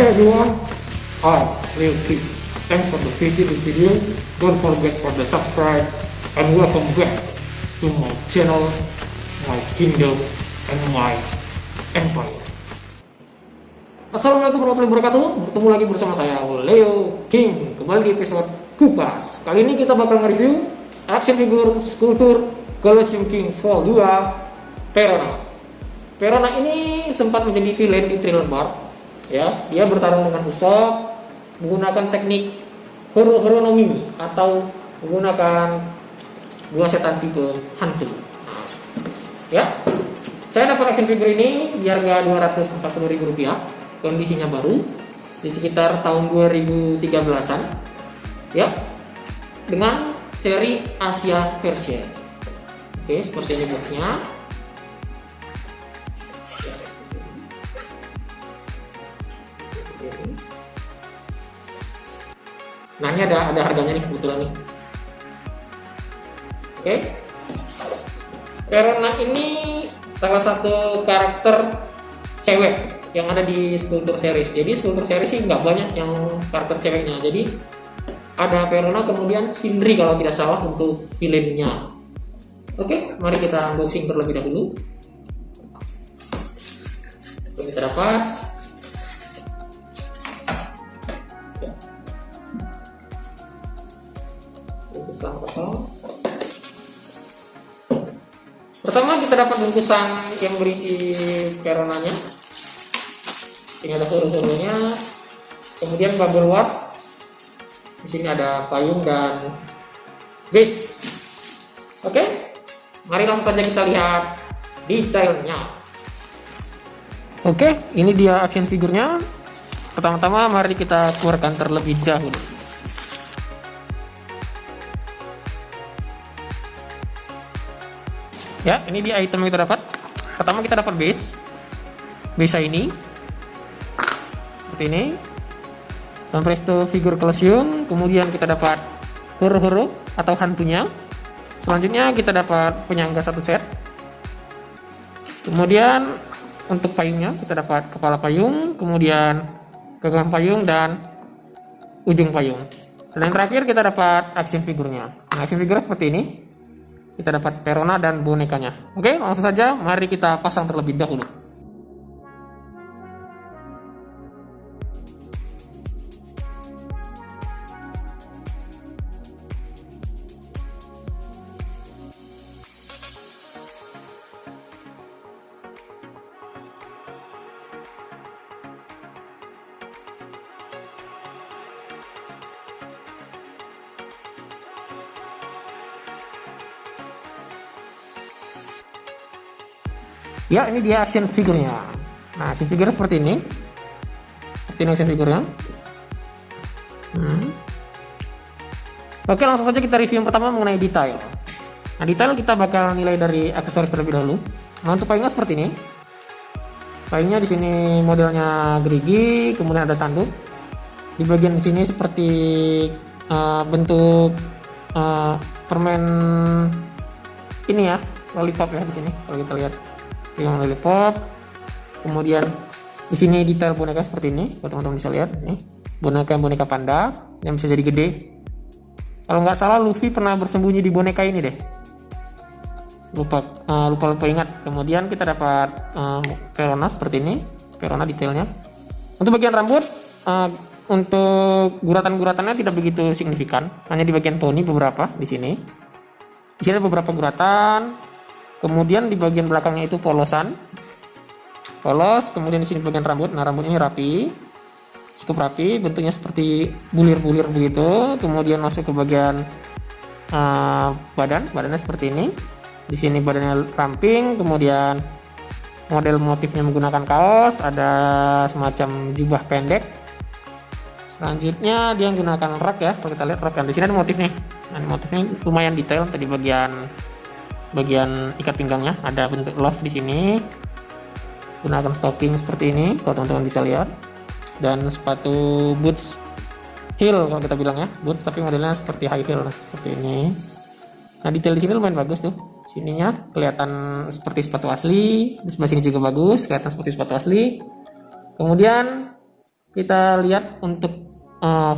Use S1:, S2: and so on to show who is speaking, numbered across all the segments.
S1: Hi everyone, I'm Leo King. Thanks for the visit this video. Don't forget for the subscribe and welcome back to my channel, my kingdom, and my empire. Assalamualaikum warahmatullahi wabarakatuh. Bertemu lagi bersama saya Leo King. Kembali di episode Kupas. Kali ini kita bakal nge-review action figure skulptur Colosseum King Vol 2 Perona. Perona ini sempat menjadi villain di Thriller Bark. Ya, dia bertarung dengan Usopp menggunakan teknik horonomi atau menggunakan buah setan tipe hantu. Nah, ya, saya dapat action figure ini di harga Rp240.000. Kondisinya baru di sekitar tahun 2013-an. Ya, dengan seri Asia version. Oke, seperti ini boxnya. Nah, ini ada harganya nih kebetulan nih. Oke. Perona ini salah satu karakter cewek yang ada di skulptur series. Jadi skulptur series sih nggak banyak yang karakter ceweknya. Jadi ada Perona, kemudian Sindri kalau tidak salah untuk villainnya. Oke, mari kita unboxing terlebih dahulu. Kita dapat kosong. Pertama kita dapat bungkusan yang berisi Peronanya. Ini ada huruf-hurufnya. Kemudian bubble wrap. Di sini ada payung dan base. Oke, mari langsung saja kita lihat detailnya. Oke, ini dia action figurnya. Pertama-tama mari kita keluarkan terlebih dahulu. Ya, ini dia item yang kita dapat. Pertama kita dapat base ini seperti ini, dan presto figur Colosseum. Kemudian kita dapat horo atau hantunya. Selanjutnya kita dapat penyangga satu set. Kemudian untuk payungnya kita dapat kepala payung, kemudian gagang payung dan ujung payung. Dan yang terakhir kita dapat action figurnya. Nah, action figure seperti ini. Kita dapat Perona dan bonekanya. Oke, langsung saja mari kita pasang terlebih dahulu. Ya, ini dia action figurnya. Nah, action figure seperti ini. Seperti ini action figurnya. Oke, langsung saja kita review yang pertama mengenai detail. Nah, detail kita bakal nilai dari aksesoris terlebih dahulu. Nah, untuk payungnya seperti ini. Payungnya di sini modelnya gerigi, kemudian ada tanduk. Di bagian sini seperti bentuk permen ini ya, lollipop ya di sini kalau kita lihat. Yang lollipop. Kemudian di sini detail boneka seperti ini, buat teman-teman bisa lihat nih, boneka panda yang bisa jadi gede. Kalau nggak salah Luffy pernah bersembunyi di boneka ini deh, lupa ingat. Kemudian kita dapat Perona seperti ini, Perona detailnya. Untuk bagian rambut, untuk guratan-guratannya tidak begitu signifikan, hanya di bagian poni beberapa di sini. Di sini ada beberapa guratan. Kemudian di bagian belakangnya itu polos. Kemudian di sini bagian rambut. Nah, rambut ini rapi, cukup rapi, bentuknya seperti bulir-bulir begitu. Kemudian masuk ke bagian badannya seperti ini. Di sini badannya ramping. Kemudian model motifnya menggunakan kaos, ada semacam jubah pendek. Selanjutnya dia menggunakan rok ya. Kalau kita lihat rok kan di sini ada motif nih. Nah, motifnya lumayan detail. Tadi bagian ikat pinggangnya ada bentuk love di sini, gunakan stocking seperti ini kalau teman-teman bisa lihat, dan sepatu boots heel kalau kita bilang ya, boots tapi modelnya seperti high heel seperti ini. Nah, detail di sini lumayan bagus tuh, sininya kelihatan seperti sepatu asli, di sebelah sini juga bagus, kelihatan seperti sepatu asli. Kemudian kita lihat untuk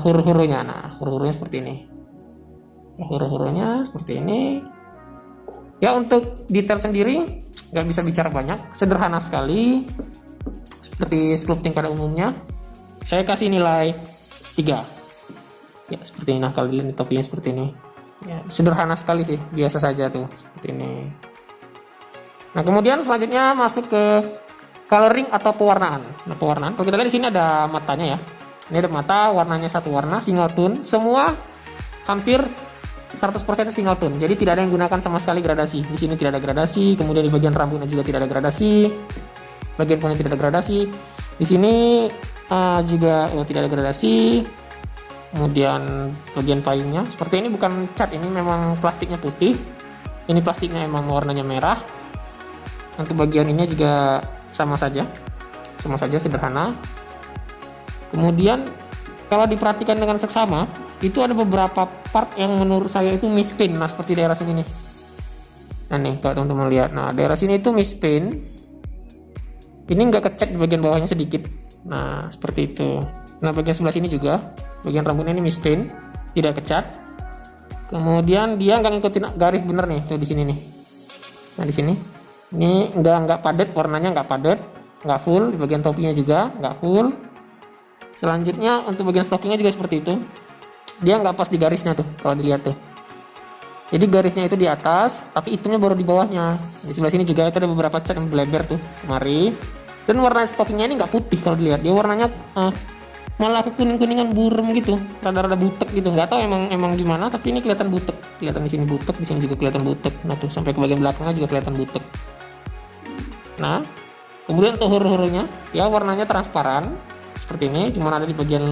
S1: huru-hurunya. Nah, huru-hurunya seperti ini. Huru-hurunya seperti ini. Ya, untuk detail sendiri nggak bisa bicara banyak, sederhana sekali seperti sculpting pada umumnya. Saya kasih nilai 3 ya, seperti ini. Nah, kalau dilihat topinya seperti ini ya, sederhana sekali sih, biasa saja tuh seperti ini. Nah, kemudian selanjutnya masuk ke coloring atau pewarnaan. Nah, pewarnaan kalau kita lihat di sini ada matanya ya, ini ada mata, warnanya satu warna, single tone, semua hampir 100% single tone, jadi tidak ada yang gunakan sama sekali gradasi. Di sini tidak ada gradasi, kemudian di bagian rambutnya juga tidak ada gradasi, bagian pohonnya tidak ada gradasi, di sini juga tidak ada gradasi. Kemudian bagian payungnya seperti ini, bukan cat, ini memang plastiknya putih, ini plastiknya emang warnanya merah. Untuk bagian ini juga sama saja sederhana. Kemudian kalau diperhatikan dengan seksama, itu ada beberapa part yang menurut saya itu mispin. Nah, seperti daerah sini nih. Nah nih, kalau teman-teman lihat, nah daerah sini itu mispin. Ini nggak kecek di bagian bawahnya sedikit. Nah, seperti itu. Nah, bagian sebelah sini juga, bagian rambutnya ini mispin, tidak kecat. Kemudian dia nggak ngikutin garis bener nih, tuh di sini nih. Nah, di sini, ini nggak padat, warnanya nggak padat, nggak full. Di bagian topinya juga nggak full. Selanjutnya untuk bagian stockingnya juga seperti itu, dia nggak pas di garisnya tuh kalau dilihat tuh, jadi garisnya itu di atas tapi hitamnya baru di bawahnya. Di sebelah sini juga itu ada beberapa cat yang bleber tuh kemari, dan warna stockingnya ini nggak putih kalau dilihat, dia warnanya malah kuning-kuningan burem gitu, rada-rada butek gitu, nggak tahu emang gimana, tapi ini kelihatan butek, kelihatan di sini butek, di sini juga kelihatan butek. Nah tuh sampai ke bagian belakangnya juga kelihatan butek. Nah, kemudian untuk huru-hurunya ya warnanya transparan seperti ini, cuma ada di bagian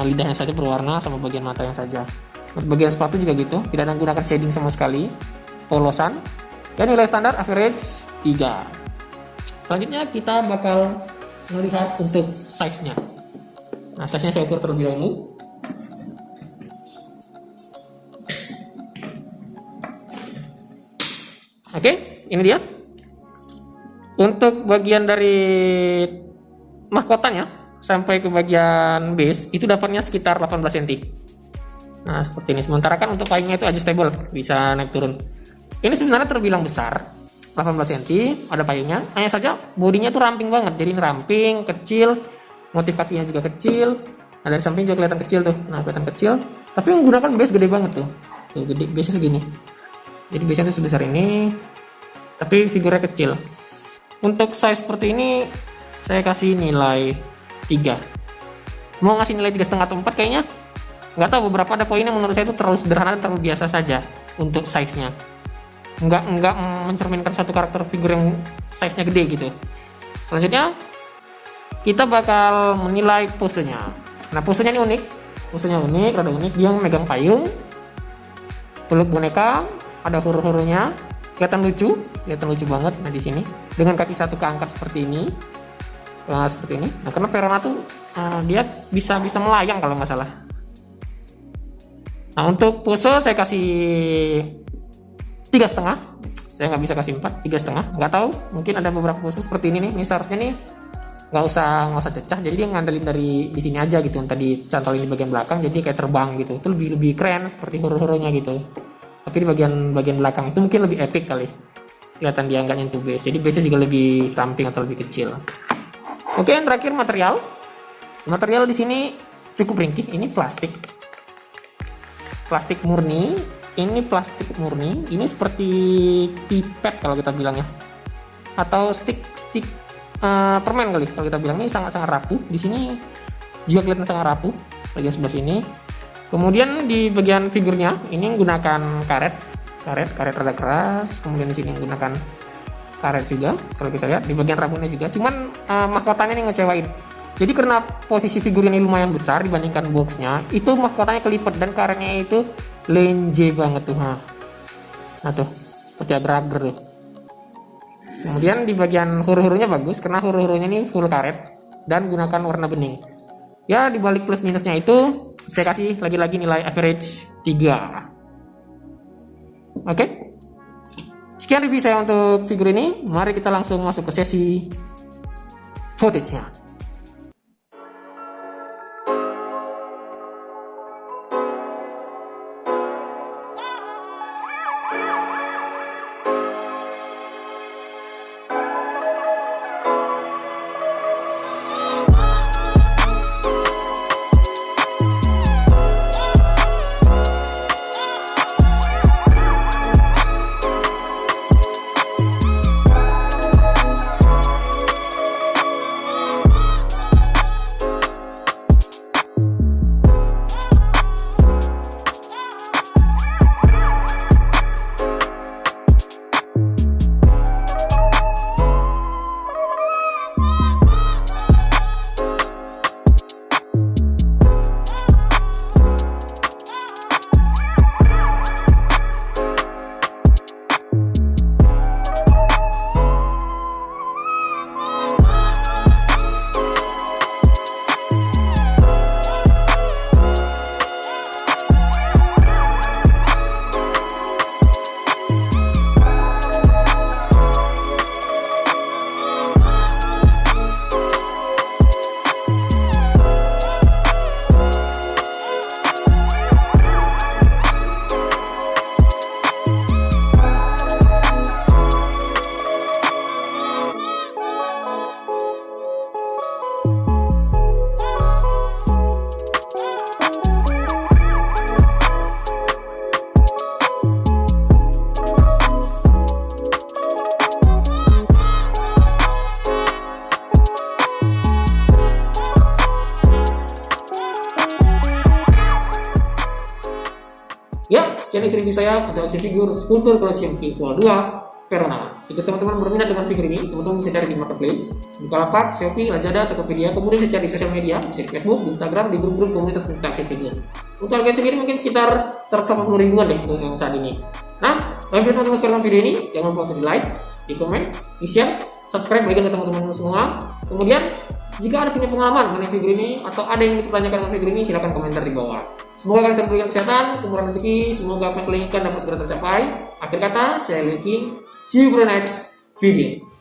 S1: lidahnya saja berwarna sama bagian matanya saja. Untuk bagian sepatu juga gitu, tidak ada menggunakan shading sama sekali, polosan. Dan nilai standar average 3. Selanjutnya kita bakal melihat untuk size-nya. Nah, size-nya saya ukur terlebih dahulu. Oke, ini dia. Untuk bagian dari mahkotanya sampai ke bagian base itu dapatnya sekitar 18 cm. Nah, seperti ini. Sementara kan untuk payungnya itu adjustable, bisa naik turun. Ini sebenarnya terbilang besar, 18 cm, ada payungnya. Hanya saja bodinya tuh ramping banget. Jadi ini ramping, kecil, motif kakinya juga kecil. Nah, dari samping juga kelihatan kecil tuh. Nah, kelihatan kecil, tapi menggunakan base gede banget tuh. Tuh, gede, base segini. Jadi base-nya tuh sebesar ini, tapi figurnya kecil. Untuk size seperti ini saya kasih nilai 3. Mau ngasih nilai 3,5 atau 4 kayaknya nggak tahu, beberapa ada poin yang menurut saya itu terlalu sederhana, terlalu biasa saja untuk size-nya, nggak mencerminkan satu karakter figur yang size-nya gede gitu. Selanjutnya kita bakal menilai posenya. Nah, posenya ini unik, rada unik. Dia memegang payung, peluk boneka, ada huru-hurunya, kelihatan lucu banget. Nah, di sini dengan kaki satu keangkat seperti ini. Nah, seperti ini. Nah, karena Verona tuh dia bisa melayang kalau nggak salah. Nah, untuk pose saya kasih 3,5. Saya nggak bisa kasih 4, 3,5. Nggak tahu, mungkin ada beberapa pose seperti ini nih. Ini seharusnya nih nggak usah cecah. Jadi dia ngandelin dari di sini aja gitu. Tadi cantolin di bagian belakang, jadi kayak terbang gitu. Itu lebih keren seperti huru-hurunya gitu. Tapi di bagian belakang itu mungkin lebih epic kali. Kelihatan dia nggak nyentuh base. Jadi base-nya juga lebih ramping atau lebih kecil. Oke, yang terakhir material. Material di sini cukup ringkih. Ini plastik murni. Ini plastik murni. Ini seperti pipet kalau kita bilang ya, atau stick permen kali kalau kita bilang. Ini sangat rapuh. Di sini juga kelihatan sangat rapuh bagian sebelah sini. Kemudian di bagian figurnya ini menggunakan karet rada keras. Kemudian di sini menggunakan karet juga kalau kita lihat di bagian rambutnya juga. Cuman mahkotanya ini ngecewain. Jadi karena posisi figur ini lumayan besar dibandingkan boxnya, itu mahkotanya kelipet dan karetnya itu lenje banget tuh. Nah tuh seperti agar-agar tuh. Kemudian di bagian huru-hurunya bagus karena huru-hurunya ini full karet dan gunakan warna bening. Ya, di balik plus minusnya itu saya kasih lagi-lagi nilai average 3. Oke. Sekian review saya untuk figur ini. Mari kita langsung masuk ke sesi footage-nya. sekian itu review saya untuk action figure Skulptur Colosseum King Vol 2 Verona. Jika teman-teman berminat dengan figur ini, teman-teman bisa cari di marketplace, Bukalapak, Shopee, Lazada, Tokopedia, kemudian bisa cari di sosial media, bisa di Facebook, di Instagram, di grup-grup komunitas tentang action figure. Untuk harga sendiri mungkin sekitar 180 ribuan deh untuk yang saat ini. Nah, bagi teman-teman sekarang video ini, jangan lupa untuk di like, di komen, di share, subscribe bagikan ke teman-teman semua. Kemudian, jika ada punya pengalaman mengenai figur ini atau ada yang dipertanyakan dengan figur ini, silahkan komentar di bawah. Semoga kalian selalu diberikan kesehatan, kemurahan rezeki, semoga apa yang kalian inginkan dapat segera tercapai. Akhir kata, saya Leo King. See you for the next video.